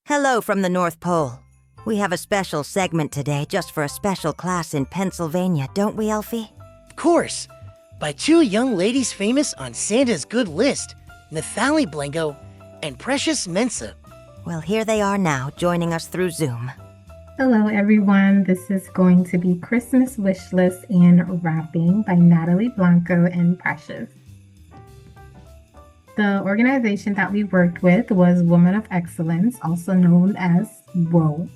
Hello from the North Pole. We have a special segment today just for a special class in Pennsylvania, don't we, Elfie? Of course, by two young ladies famous on Santa's good list, Nathalie Blanco and Precious Mensa. Well, here they are now, joining us through Zoom. Hello, everyone. This is going to be Christmas Wish List and Wrapping by Natalie Blanco and Precious. The organization that we worked with was Women of Excellence, also known as WOW,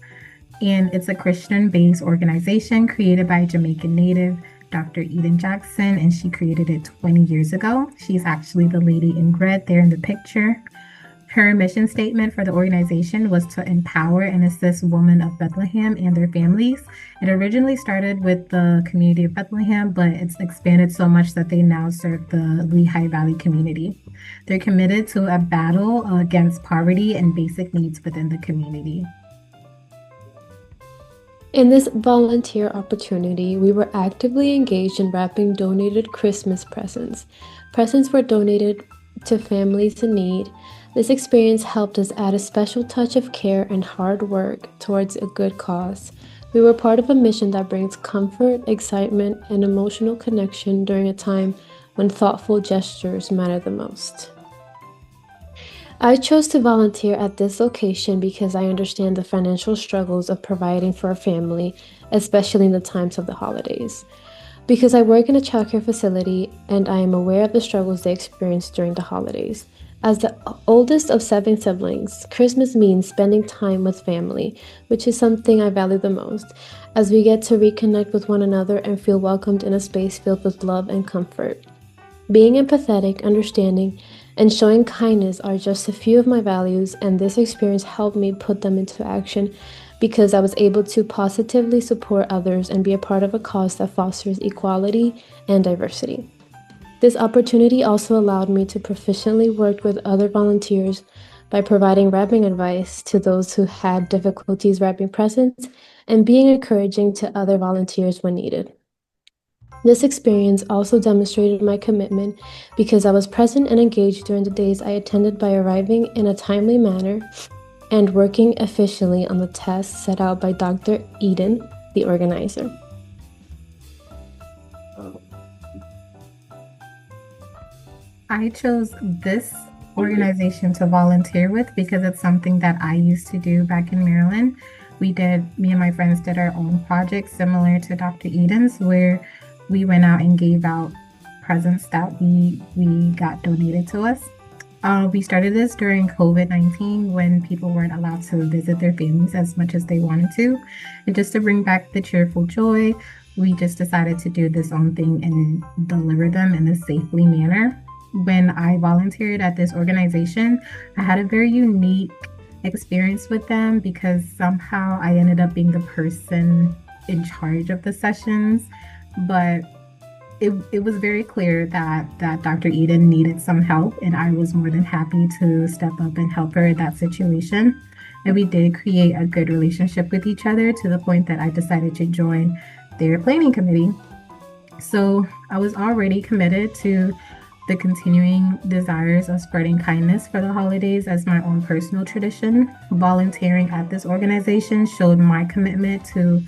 and it's a Christian-based organization created by Jamaican native Dr. Eden Jackson, and she created it 20 years ago. She's actually the lady in red there in the picture. Her mission statement for the organization was to empower and assist women of Bethlehem and their families. It originally started with the community of Bethlehem, but it's expanded so much that they now serve the Lehigh Valley community. They're committed to a battle against poverty and basic needs within the community. In this volunteer opportunity, we were actively engaged in wrapping donated Christmas presents. Presents were donated to families in need. This experience helped us add a special touch of care and hard work towards a good cause. We were part of a mission that brings comfort, excitement, and emotional connection during a time when thoughtful gestures matter the most. I chose to volunteer at this location because I understand the financial struggles of providing for a family, especially in the times of the holidays. Because I work in a childcare facility and I am aware of the struggles they experience during the holidays. As the oldest of 7 siblings, Christmas means spending time with family, which is something I value the most, as we get to reconnect with one another and feel welcomed in a space filled with love and comfort. Being empathetic, understanding, and showing kindness are just a few of my values, and this experience helped me put them into action because I was able to positively support others and be a part of a cause that fosters equality and diversity. This opportunity also allowed me to proficiently work with other volunteers by providing wrapping advice to those who had difficulties wrapping presents and being encouraging to other volunteers when needed. This experience also demonstrated my commitment because I was present and engaged during the days I attended by arriving in a timely manner and working efficiently on the tasks set out by Dr. Eden, the organizer. I chose this organization to volunteer with because it's something that I used to do back in Maryland. Me and my friends did our own project similar to Dr. Eden's, where we went out and gave out presents that we got donated to us. We started this during COVID-19 when people weren't allowed to visit their families as much as they wanted to. And just to bring back the cheerful joy, we just decided to do this own thing and deliver them in a safely manner. When I volunteered at this organization, I had a very unique experience with them because somehow I ended up being the person in charge of the sessions. But it was very clear that Dr. Eden needed some help, and I was more than happy to step up and help her in that situation. And we did create a good relationship with each other to the point that I decided to join their planning committee. So I was already committed to the continuing desires of spreading kindness for the holidays as my own personal tradition. Volunteering at this organization showed my commitment to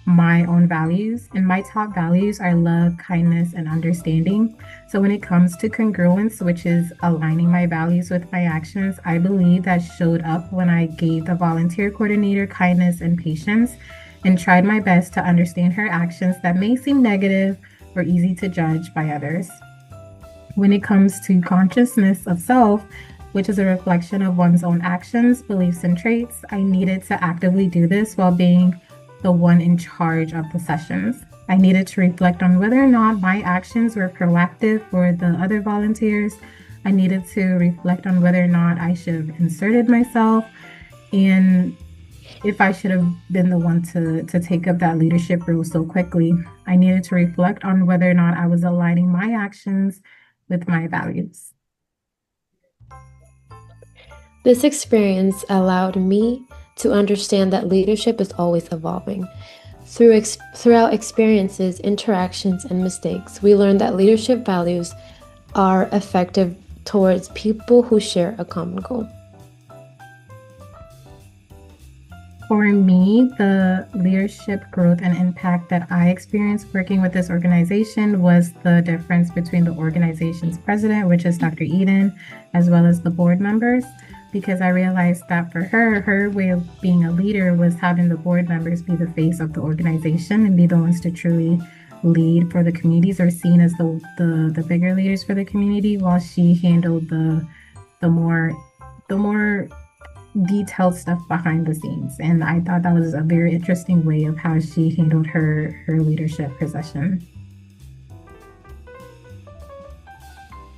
my own values, and my top values are love, kindness, and understanding. So when it comes to congruence, which is aligning my values with my actions, I believe that showed up when I gave the volunteer coordinator kindness and patience and tried my best to understand her actions that may seem negative or easy to judge by others. When it comes to consciousness of self, which is a reflection of one's own actions, beliefs, and traits, I needed to actively do this while being the one in charge of the sessions. I needed to reflect on whether or not my actions were proactive for the other volunteers. I needed to reflect on whether or not I should have inserted myself, and if I should have been the one to take up that leadership role so quickly. I needed to reflect on whether or not I was aligning my actions with my values. This experience allowed me to understand that leadership is always evolving. Throughout experiences, interactions, and mistakes, we learn that leadership values are effective towards people who share a common goal. For me, the leadership growth and impact that I experienced working with this organization was the difference between the organization's president, which is Dr. Eden, as well as the board members, because I realized that for her, her way of being a leader was having the board members be the face of the organization and be the ones to truly lead for the communities, or seen as the bigger leaders for the community, while she handled the more detailed stuff behind the scenes. And I thought that was a very interesting way of how she handled her leadership position.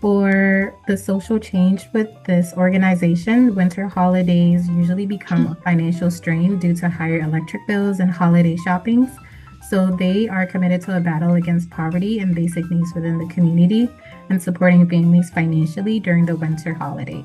For the social change with this organization, winter holidays usually become a financial strain due to higher electric bills and holiday shoppings. So they are committed to a battle against poverty and basic needs within the community and supporting families financially during the winter holidays.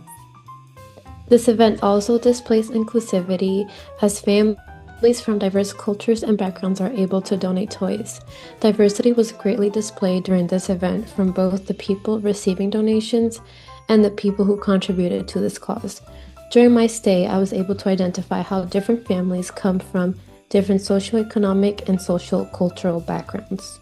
This event also displays inclusivity as families from diverse cultures and backgrounds are able to donate toys. Diversity was greatly displayed during this event from both the people receiving donations and the people who contributed to this cause. During my stay, I was able to identify how different families come from different socioeconomic and social cultural backgrounds.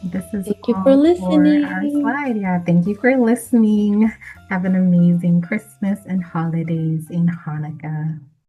This is Thank you all for our listening. slide. Yeah, thank you for listening. Have an amazing Christmas and holidays in Hanukkah.